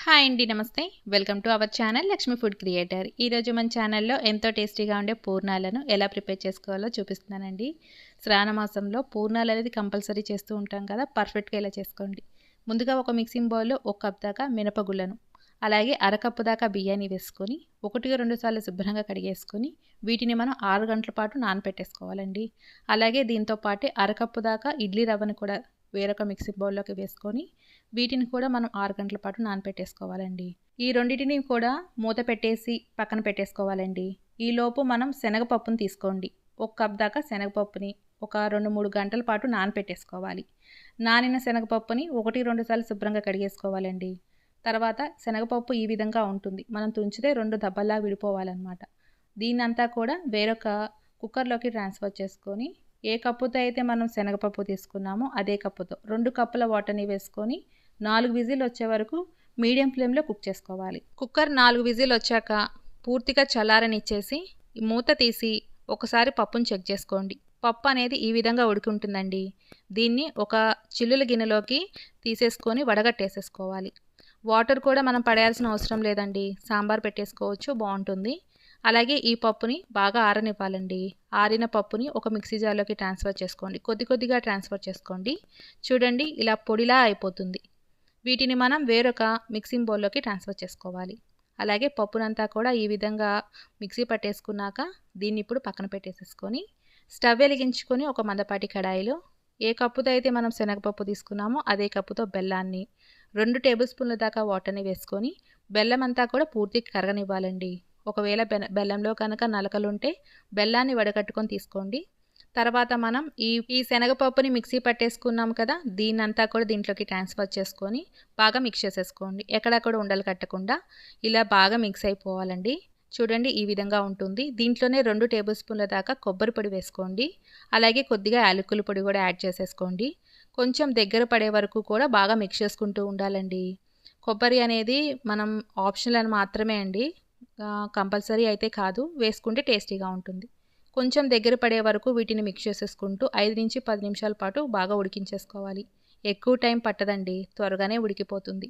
Hi అండి, నమస్తే. Welcome to our channel Lakshmi food creator. ఈరోజు మన ఛానల్లో ఎంతో టేస్టీగా ఉండే పూర్ణాలను ఎలా ప్రిపేర్ చేసుకోవాలో చూపిస్తున్నానండి. శ్రావణ మాసంలో పూర్ణాలు అనేది కంపల్సరీ చేస్తూ ఉంటాం కదా, పర్ఫెక్ట్గా ఇలా చేసుకోండి. ముందుగా ఒక మిక్సింగ్ బౌల్లో 1 కప్ దాకా మినపగుళ్ళను, అలాగే అరకప్పు దాకా బియ్యాన్ని వేసుకొని 1-2 సార్లు శుభ్రంగా కడిగేసుకొని వీటిని మనం 6 గంటల పాటు నానబెట్టేసుకోవాలండి. అలాగే దీంతో పాటు అరకప్పు దాకా ఇడ్లీ రవ్వను కూడా వేరొక మిక్సింగ్ బౌల్లోకి వేసుకొని వీటిని కూడా మనం 6 గంటల పాటు నానబెట్టేసుకోవాలండి. ఈ రెండింటిని కూడా మూత పెట్టేసి పక్కన పెట్టేసుకోవాలండి. ఈలోపు మనం శనగపప్పును తీసుకోండి. 1 కప్ దాకా శనగపప్పుని ఒక 2-3 గంటల పాటు నానబెట్టేసుకోవాలి. నానిన శనగపప్పుని 1-2 సార్లు శుభ్రంగా కడిగేసుకోవాలండి. తర్వాత శనగపప్పు ఈ విధంగా ఉంటుంది. మనం తుంచితే 2 దబ్బల్లా విడిపోవాలన్నమాట. దీన్నంతా కూడా వేరొక కుక్కర్లోకి ట్రాన్స్ఫర్ చేసుకొని ఏ కప్పుతో అయితే మనం శనగపప్పు తీసుకున్నామో అదే కప్పుతో 2 కప్పుల వాటర్ని వేసుకొని 4 విజిల్ వచ్చే వరకు మీడియం ఫ్లేమ్లో కుక్ చేసుకోవాలి. కుక్కర్ 4 విజిల్ వచ్చాక పూర్తిగా చల్లారనిచ్చేసి మూత తీసి ఒకసారి పప్పును చెక్ చేసుకోండి. పప్పు అనేది ఈ విధంగా ఉడికి ఉంటుందండి. దీన్ని ఒక చిల్లుల గిన్నెలోకి తీసేసుకొని వడగట్టేసేసుకోవాలి. వాటర్ కూడా మనం పడేయాల్సిన అవసరం లేదండి, సాంబార్ పెట్టేసుకోవచ్చు, బాగుంటుంది. అలాగే ఈ పప్పుని బాగా ఆరనివ్వాలండి. ఆరిన పప్పుని ఒక మిక్సీ జార్లోకి ట్రాన్స్ఫర్ చేసుకోండి. కొద్దిగా ట్రాన్స్ఫర్ చేసుకోండి. చూడండి, ఇలా పొడిలా అయిపోతుంది. వీటిని మనం వేరొక మిక్సింగ్ బౌల్లోకి ట్రాన్స్ఫర్ చేసుకోవాలి. అలాగే పప్పునంతా కూడా ఈ విధంగా మిక్సీ పట్టేసుకున్నాక దీన్ని ఇప్పుడు పక్కన పెట్టేసేసుకొని స్టవ్ వెలిగించుకొని ఒక మందపాటి కడాయిలో ఏ కప్పుతో అయితే మనం శనగపప్పు తీసుకున్నామో అదే కప్పుతో బెల్లాన్ని 2 టేబుల్ స్పూన్ల దాకా వాటర్ని వేసుకొని బెల్లం అంతా కూడా పూర్తిగా కరగనివ్వాలండి. ఒకవేళ బెల్లంలో కనుక నలకలుంటే బెల్లాన్ని వడగట్టుకొని తీసుకోండి. తర్వాత మనం ఈ శనగపప్పుని మిక్సీ పట్టేసుకున్నాం కదా, దీన్నంతా కూడా దీంట్లోకి ట్రాన్స్ఫర్ చేసుకొని బాగా మిక్స్ చేసేసుకోండి. ఎక్కడా కూడా ఉండలు కట్టకుండా ఇలా బాగా మిక్స్ అయిపోవాలండి. చూడండి, ఈ విధంగా ఉంటుంది. దీంట్లోనే 2 టేబుల్ స్పూన్ల దాకా కొబ్బరి పొడి వేసుకోండి. అలాగే కొద్దిగా యాలకుల పొడి కూడా యాడ్ చేసేసుకోండి. కొంచెం దగ్గర పడే వరకు కూడా బాగా మిక్స్ చేసుకుంటూ ఉండాలండి. కొబ్బరి అనేది మనం ఆప్షనల్ అని మాత్రమే అండి, కంపల్సరీ అయితే కాదు. వేసుకుంటే టేస్టీగా ఉంటుంది. కొంచెం దగ్గర పడే వరకు వీటిని మిక్స్ చేసేసుకుంటూ 5-10 నిమిషాల పాటు బాగా ఉడికించేసుకోవాలి. ఎక్కువ టైం పట్టదండి, త్వరగానే ఉడికిపోతుంది.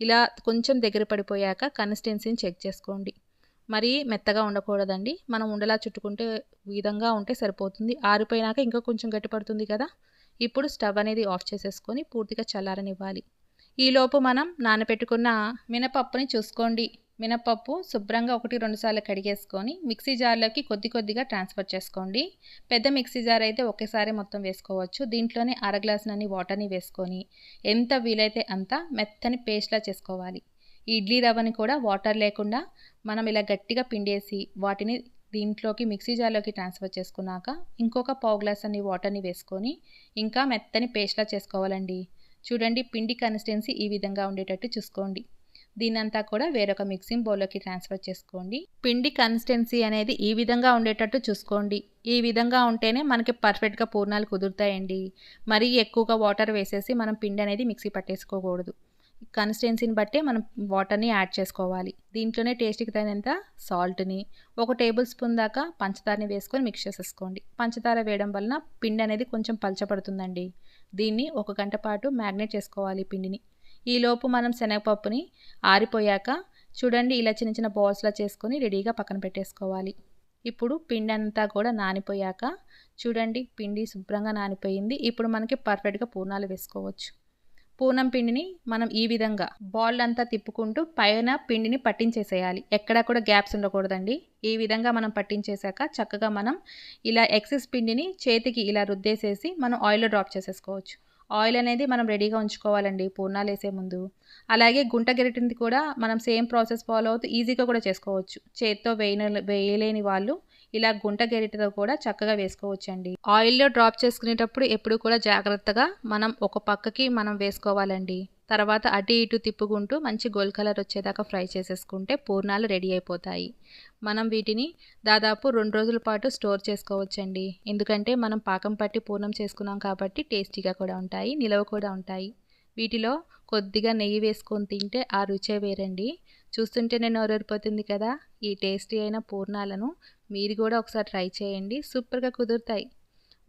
ఇలా కొంచెం దగ్గర పడిపోయాక కన్సిస్టెన్సీని చెక్ చేసుకోండి. మరీ మెత్తగా ఉండకూడదండి, మనం ఉండలా చుట్టుకుంటే విధంగా ఉంటే సరిపోతుంది. ఆరిపోయినాక ఇంకా కొంచెం గట్టిపడుతుంది కదా. ఇప్పుడు స్టవ్ అనేది ఆఫ్ చేసేసుకొని పూర్తిగా చల్లారనివ్వాలి. ఈలోపు మనం నానబెట్టుకున్న మినపప్పుని చూసుకోండి. మినపప్పు శుభ్రంగా 1-2 సార్లు కడిగేసుకొని మిక్సీ జార్లోకి కొద్దిగా ట్రాన్స్ఫర్ చేసుకోండి. పెద్ద మిక్సీ జార్ అయితే ఒకేసారి మొత్తం వేసుకోవచ్చు. దీంట్లోనే అర గ్లాసునన్ని వాటర్ని వేసుకొని ఎంత వీలైతే అంత మెత్తని పేస్ట్లా చేసుకోవాలి. ఇడ్లీ రవ్వని కూడా వాటర్ లేకుండా మనం ఇలా గట్టిగా పిండేసి వాటిని దీంట్లోకి మిక్సీ జార్లోకి ట్రాన్స్ఫర్ చేసుకున్నాక ఇంకొక పావు గ్లాస్ అన్ని వాటర్ని వేసుకొని ఇంకా మెత్తని పేస్ట్లా చేసుకోవాలండి. చూడండి, పిండి కన్సిస్టెన్సీ ఈ విధంగా ఉండేటట్టు చూసుకోండి. దీన్నంతా కూడా వేరొక మిక్సింగ్ బౌల్లోకి ట్రాన్స్ఫర్ చేసుకోండి. పిండి కన్సిస్టెన్సీ అనేది ఈ విధంగా ఉండేటట్టు చూసుకోండి. ఈ విధంగా ఉంటేనే మనకి పర్ఫెక్ట్గా పూర్ణాలు కుదురుతాయండి. మరీ ఎక్కువగా వాటర్ వేసేసి మనం పిండి అనేది మిక్సీ పట్టేసుకోకూడదు. కన్సిస్టెన్సీని బట్టే మనం వాటర్ని యాడ్ చేసుకోవాలి. దీంట్లోనే టేస్ట్కి తగినంత సాల్ట్ని 1 టేబుల్ స్పూన్ దాకా పంచదారని వేసుకొని మిక్స్ చేసేసుకోండి. పంచదార వేయడం వలన పిండి అనేది కొంచెం పలచబడుతుందండి. దీన్ని 1 గంట పాటు మ్యాగ్నేట్ చేసుకోవాలి పిండిని. ఈలోపు మనం శనగపప్పుని ఆరిపోయాక చూడండి, ఇలా చిన్న బాల్స్లా చేసుకొని రెడీగా పక్కన పెట్టేసుకోవాలి. ఇప్పుడు పిండి అంతా కూడా నానిపోయాక చూడండి, పిండి శుభ్రంగా నానిపోయింది. ఇప్పుడు మనకి పర్ఫెక్ట్గా పూర్ణాలు వేసుకోవచ్చు. పూర్ణం పిండిని మనం ఈ విధంగా బాల్ అంతా తిప్పుకుంటూ పైన పిండిని పట్టించేసేయాలి. ఎక్కడా కూడా గ్యాప్స్ ఉండకూడదండి. ఈ విధంగా మనం పట్టించేసాక చక్కగా మనం ఇలా ఎక్సెస్ పిండిని చేతికి ఇలా రుద్దేసేసి మనం ఆయిల్లో డ్రాప్ చేసేసుకోవచ్చు. ఆయిల్ అనేది మనం రెడీగా ఉంచుకోవాలండి పూర్ణాలు వేసే ముందు. అలాగే గుంట గరిటెని కూడా మనం సేమ్ ప్రాసెస్ ఫాలో అవుతూ ఈజీగా కూడా చేసుకోవచ్చు. చేత్తో వేయలేని వాళ్ళు ఇలా గుంట గరిటెతో కూడా చక్కగా వేసుకోవచ్చండి. ఆయిల్లో డ్రాప్ చేసుకునేటప్పుడు ఎప్పుడు కూడా జాగ్రత్తగా మనం ఒక పక్కకి మనం వేసుకోవాలండి. తర్వాత అటు ఇటు తిప్పుకుంటూ మంచి గోల్డ్ కలర్ వచ్చేదాకా ఫ్రై చేసేసుకుంటే పూర్ణాలు రెడీ అయిపోతాయి. మనం వీటిని దాదాపు 2 రోజుల పాటు స్టోర్ చేసుకోవచ్చండి. ఎందుకంటే మనం పాకం పట్టి పూర్ణం చేసుకున్నాం కాబట్టి టేస్టీగా కూడా ఉంటాయి, నిలవ కూడా ఉంటాయి. వీటిలో కొద్దిగా నెయ్యి వేసుకొని తింటే ఆ రుచే వేరండి. చూస్తుంటేనే నోరూరిపోతుంది కదా. ఈ టేస్టీ అయిన పూర్ణాలను మీరు కూడా ఒకసారి ట్రై చేయండి, సూపర్గా కుదురుతాయి.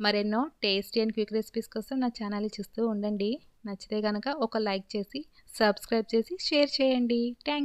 మరెన్నో టేస్టీ అండ్ క్విక్ రెసిపీస్ కోసం నా ఛానల్ని చూస్తూ ఉండండి. నచ్చితే కనుక ఒక లైక్ చేసి సబ్స్క్రైబ్ చేసి షేర్ చేయండి. థ్యాంక్